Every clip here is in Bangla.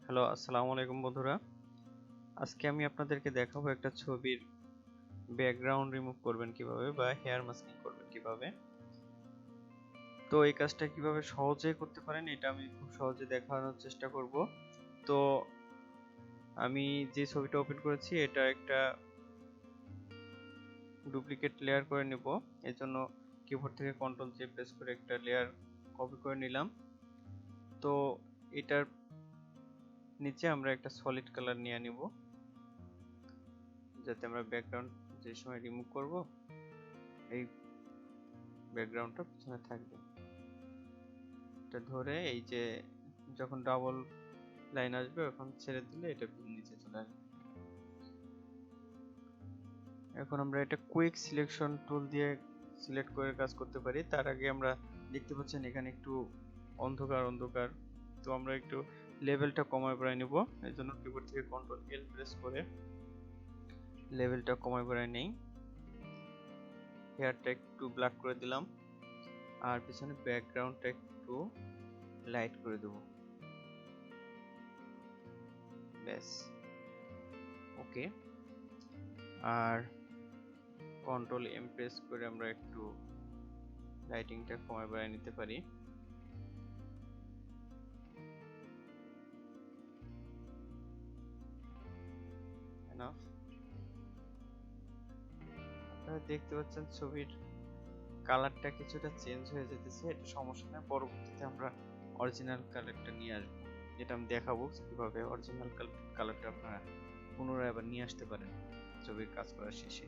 হ্যালো, আসসালামু আলাইকুম বন্ধুরা। আজকে আমি আপনাদেরকে দেখাবো একটা ছবির ব্যাকগ্রাউন্ড রিমুভ করবেন কিভাবে বা হেয়ার মাস্কিং করবেন কিভাবে। তো এই কাজটা কিভাবে সহজে করতে পারেন এটা আমি খুব সহজে দেখানোর চেষ্টা করব। তো আমি যে ছবিটা ওপেন করেছি এটা একটা ডুপ্লিকেট লেয়ার করে নেব। এর জন্য কিবোর্ড থেকে কন্ট্রোল জে প্রেস করে একটা লেয়ার কপি করে নিলাম। তো এটার নিচে আমরা একটা সলিড কালার নিয়ে নিব, যাতে আমরা ব্যাকগ্রাউন্ড যে সময় রিমুভ করব এই ব্যাকগ্রাউন্ডটা পিছনে থাকবে। এটা ধরে এই যে যখন ডাবল লাইন আসবে এখন ছেড়ে দিলে এটা নিচে চলে আসবে। এখন আমরা এটা কুইক সিলেকশন টুল দিয়ে সিলেক্ট করে কাজ করতে পারি। তার আগে আমরা দেখতে পাচ্ছেন এখানে একটু অন্ধকার অন্ধকার, তো আমরা একটু লেভেলটা কমায় বাড়ায় নিব। এর জন্য কিবোর্ড থেকে কন্ট্রোল এল প্রেস করে লেভেলটা কমায় বাড়ায় নেই। হেয়ারটা একটু ব্ল্যাক করে দিলাম আর পিছনে ব্যাকগ্রাউন্ডটা একটু লাইট করে দেব। ব্যাস, ওকে। আর কন্ট্রোল এম প্রেস করে আমরা একটু লাইটিংটা কমায় বাড়ায় নিতে পারি। এনাফ। আপনারা দেখতে পাচ্ছেন ছবির কালারটা কিছুটা চেঞ্জ হয়ে যেতেছে, এটা সমস্যা নেই, পরবর্তীতে আমরা অরিজিনাল কালারটা নিয়ে আসবো। এটা আমি দেখাবো কিভাবে অরিজিনাল কালারটা আপনারা পুনরায় আবার নিয়ে আসতে পারেন ছবির কাজ করার শেষে।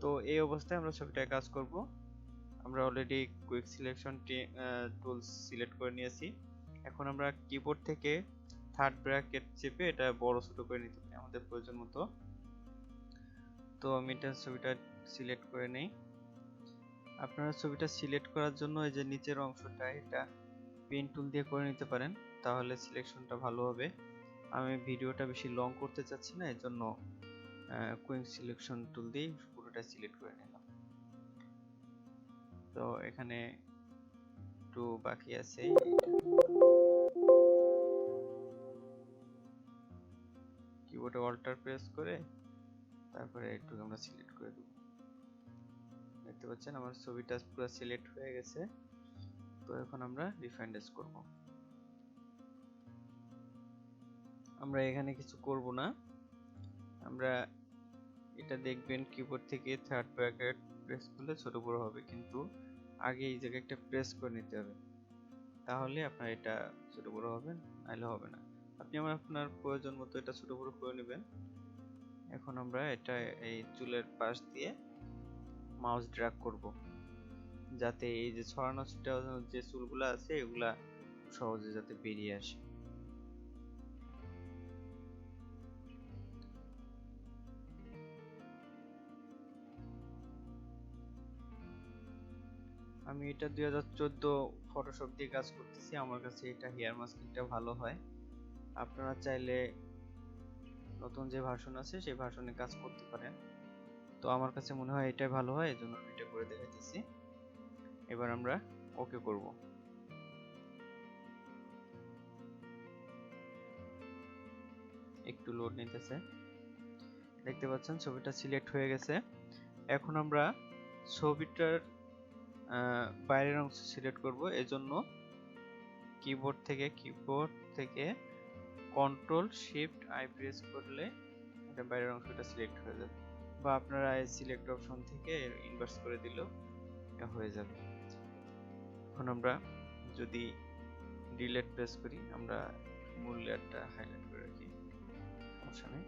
তো এই অবস্থায় আমরা ছবিটায় কাজ করব। আমরা already quick selection tools select করে নিয়েছি। এখন আমরা কিবোর্ড থেকে থার্ড ব্র্যাকেট চেপে এটা বড় ছোট করে নিতে পারি আমাদের প্রয়োজন মতো। তো আমি এটা ছবিটা সিলেক্ট করে নেই। আপনারা ছবিটা সিলেক্ট করার জন্য এই যে নিচের অংশটা এটা পেন টুল দিয়ে করে নিতে পারেন, তাহলে সিলেকশনটা ভালো হবে। আমি ভিডিওটা বেশি লং করতে চাচ্ছি না, এর জন্য কুইক সিলেকশন টুল দিয়ে পুরোটা সিলেক্ট করে নিলাম। তো এখানে একটু বাকি আছে, কিবোর্ডে অল্টার প্রেস করে তারপরে একটু আমরা সিলেক্ট করে দেব। দেখতে পাচ্ছেন আমার ছবিটা পুরো সিলেক্ট হয়ে গেছে। তো এখন আমরা রিফাইন্ডেজ করব। আমরা এখানে কিছু করব না, আমরা এটা দেখবেন কিবোর্ড থেকে থার্ড ব্র্যাকেট প্রেস করলে ছোট বড় হবে, কিন্তু আগে এই জায়গায় একটা প্রেস করে নিতে হবে, তাহলে আপনার এটা ছোট বড় হবে, নাহলে হবে না। আপনি আপনার প্রয়োজন মতো এটা ছোট বড় করে নেবেন। এখন আমরা এটা এই চুলের পাশ দিয়ে মাউস ড্র্যাগ করব, যাতে এই যে ছড়ানো ছিটানো যে চুলগুলো আছে এগুলা সহজে যাতে বেরিয়ে আসে। আমি এটা 2014 ফটোশপ দিয়ে কাজ করতেছি, আমার কাছে এটা হেয়ার মাস্কিংটা ভালো হয়। আপনারা চাইলে নতুন যে ভার্সন আছে সেই ভার্সনে কাজ করতে পারেন। তো আমার কাছে মনে হয় এটাই ভালো হয়, এজন্য আমি এটা করে দেখাইতেছি। এবার আমরা ওকে করব। একটু লোড নিতেছে। দেখতে পাচ্ছেন ছবিটা সিলেক্ট হয়ে গেছে। এখন আমরা ছবিটার বাইরের অংশ সিলেক্ট করব। এজন্য কিবোর্ড থেকে কন্ট্রোল শিফট আই প্রেস করলে এটা বাইরের অংশটা সিলেক্ট হয়ে যাবে, বা আপনারা এই সিলেক্ট অপশন থেকে ইনভার্স করে দিলেও এটা হয়ে যাবে। এখন আমরা যদি ডিলিট প্রেস করি, আমরা মূল লেয়ারটা হাইলাইট করে রাখি, সমস্যা নেই।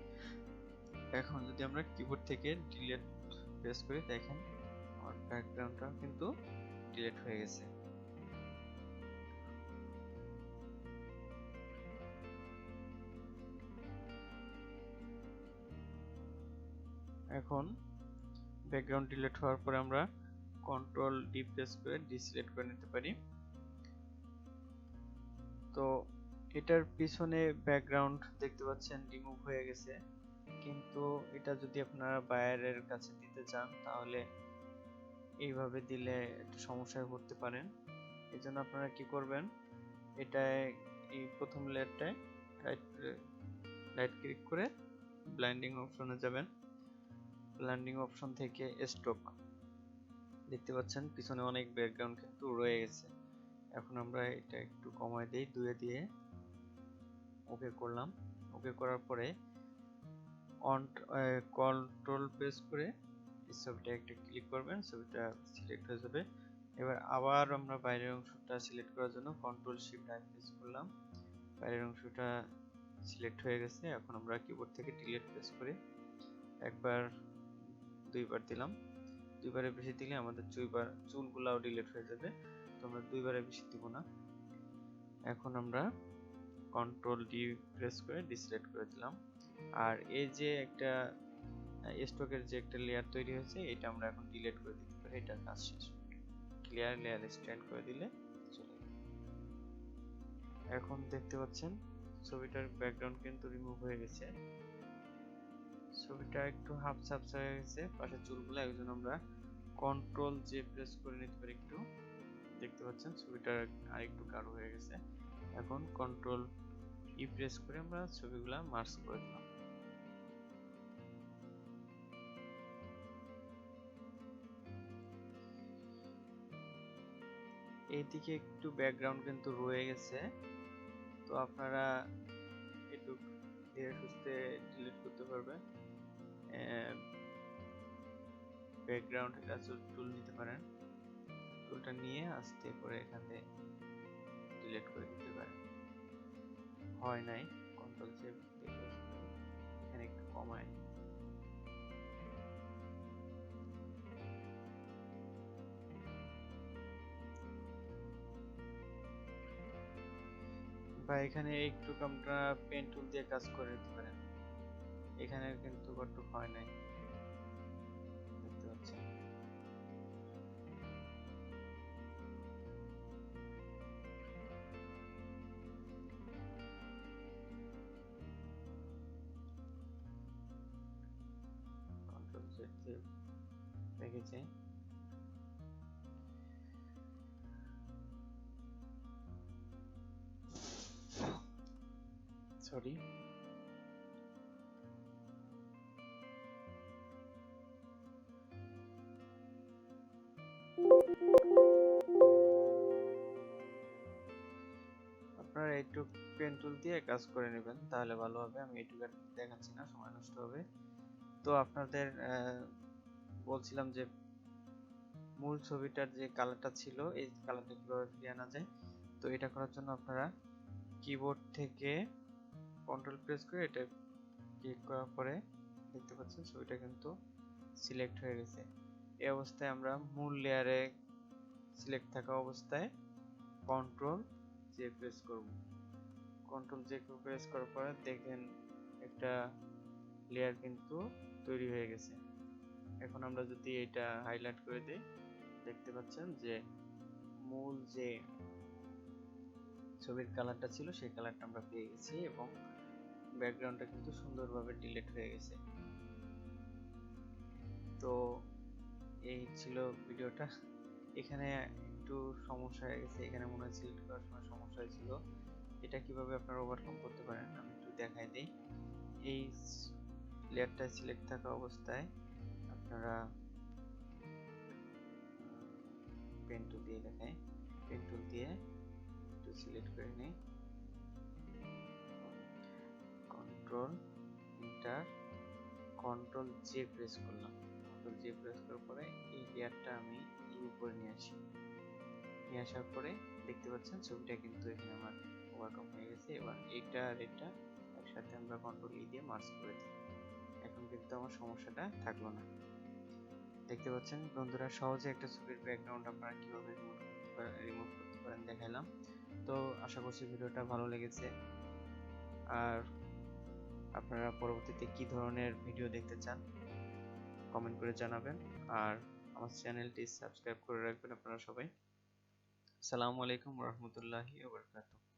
এখন যদি আমরা কিবোর্ড থেকে ডিলিট প্রেস করি, দেখেন আমার ব্যাকগ্রাউন্ডটা কিন্তু ডিলিট হয়ে গেছে। এখন ব্যাকগ্রাউন্ড ডিলিট হওয়ার পরে আমরা কন্ট্রোল ডি প্রেস করে ডিসিলেক্ট করে নিতে পারি। তো এটার পিছনে ব্যাকগ্রাউন্ড দেখতে পাচ্ছেন রিমুভ হয়ে গেছে, কিন্তু এটা যদি আপনারা বাইরের কাছে দিতে চান তাহলে এইভাবে দিলে একটু সমস্যায় পড়তে পারেন। এজন্য আপনারা কি করবেন, এটা এই প্রথম লেয়ারটায় রাইট ক্লিক করে ব্লেন্ডিং অপশনে যাবেন। ব্লেন্ডিং অপশন থেকে স্ট্রোক, দেখতে পাচ্ছেন পিছনে অনেক ব্যাকগ্রাউন্ড কিন্তু রয়ে গেছে। এখন আমরা এটা একটু কমায় দিই, 2 দিয়ে ওকে করলাম। ওকে করার পরে কন্ট্রোল প্রেস করে এই ছবিটা একটা ক্লিক করবেন, ছবিটা সিলেক্ট হয়ে যাবে। এবার আবার আমরা বাইরের অংশটা সিলেক্ট করার জন্য কন্ট্রোল শিফট আই প্রেস করলাম, বাইরের অংশটা সিলেক্ট হয়ে গেছে। এখন আমরা কিবোর্ড থেকে ডিলিট প্রেস করে একবার 2বার দিলাম। 2বারের বেশি দিলে আমাদের চুলগুলাও ডিলিট হয়ে যাবে, তো আমরা 2বারের বেশি দিব না। এখন আমরা কন্ট্রোল ডি প্রেস করে ডিসিলেক্ট করে দিলাম। আর এই যে একটা স্টকের যে একটা লেয়ার তৈরি হয়েছে, এটা আমরা এখন ডিলিট করে দিতে পারি, এটার কাজ শেষ। ক্লিয়ার লেয়ার স্ট্যান্ড করে দিলে চলে যাবে। এখন দেখতে পাচ্ছেন ছবিটার ব্যাকগ্রাউন্ড কিন্তু রিমুভ হয়ে গেছে, ছবিটা একটু হাফ ঝাপসা হয়ে গেছে পাশে চুলগুলো, একজন আমরা কন্ট্রোল জে প্রেস করে নিতে পারি একটু। দেখতে পাচ্ছেন ছবিটা আর একটু গাঢ় হয়ে গেছে। এখন কন্ট্রোল ই প্রেস করে আমরা ছবিগুলা মার্জ করে দিলাম। এইদিকে একটু ব্যাকগ্রাউন্ড কিন্তু রয়ে গেছে, তো আপনারা একটু ধীরে সুস্থে ডিলিট করতে পারবেন। ব্যাকগ্রাউন্ড টুল নিতে পারেন, টুলটা নিয়ে আস্তে করে এখানে ডিলিট করে দিতে পারেন। হয় নাই, কন্ট্রোল সেভ এখানে একটু কমায়। বা এখানে একটু আমরা পেন টুল দিয়ে কাজ করে দিতে পারেন, এখানে কিন্তু কতটুক হয় নাই, দেখতে পাচ্ছেন। কন্ট্রোল জেড দিয়ে রেখেছি। সরি, আপনারা একটু পেন টুল দিয়ে কাজ করে নেবেন, তাহলে ভালো হবে। আমি এইটুকু দেখাচ্ছি না, সময় নষ্ট হবে। তো আপনাদের বলছিলাম যে মূল ছবিটার যে কালারটা ছিল, এই কালারটা কিভাবে ফিরিয়ে আনা যায়। তো এটা করার জন্য আপনারা কিবোর্ড থেকে কন্ট্রোল প্রেস করে এটা ক্লিক করার পরে দেখতে পাচ্ছেন ছবিটা কিন্তু সিলেক্ট হয়ে গেছে। এই অবস্থায় আমরা মূল লেয়ারে সিলেক্ট থাকা অবস্থায় কন্ট্রোল জে প্রেস করব। কন্ট্রোল জে প্রেস করার পরে দেখেন একটা লেয়ার কিন্তু তৈরি হয়ে গেছে। এখন আমরা যদি এটা হাইলাইট করে দিই, দেখতে পাচ্ছেন যে মূল যে ছবির কালারটা ছিল সেই কালারটা আমরা পেয়ে গেছি, এবং ব্যাকগ্রাউন্ডটা কিন্তু সুন্দরভাবে ডিলিট হয়ে গেছে। তো এই ছিল ভিডিওটা। এখানে একটু সমস্যা হয়ে গেছে, এখানে মনে হয় সিলেক্ট করার সময় সমস্যা হয়েছিল। এটা কিভাবে আপনারা ওভারকাম করতে পারেন আমি একটু দেখাই দিই। এই লেয়ারটা সিলেক্ট থাকা অবস্থায় আপনারা পেন টুল দিয়ে দেখাই, পেন টুল দিয়ে একটু সিলেক্ট করে নিই, control enter, control J press করলাম। কন্ট্রোল জে প্রেস করার পরে এই লেয়ারটা আমি এই উপরে নিয়ে আসি, নিয়ে আসার পরে দেখতে পাচ্ছেন ছবিটা কিন্তু এখানে আমার ওভারকাম হয়ে গেছে। এবার এটা আর এটা একসাথে আমরা কন্ট্রোল ই দিয়ে মার্জ করে দিই, এখন কিন্তু আমার সমস্যাটা থাকলো না। দেখতে পাচ্ছেন বন্ধুরা, সহজে একটা ছবির ব্যাকগ্রাউন্ড আপনারা কিভাবে রিমুভ করতে পারেন দেখাইলাম। তো আশা করছি ভিডিওটা ভালো লেগেছে। আর আপনারা পরবর্তীতে কি ধরনের ভিডিও দেখতে চান কমেন্ট করে জানাবেন, আর আমার চ্যানেলটি সাবস্ক্রাইব করে রাখবেন আপনারা সবাই। আসসালামু আলাইকুম ওয়া রাহমাতুল্লাহি ওয়া বারাকাতুহু।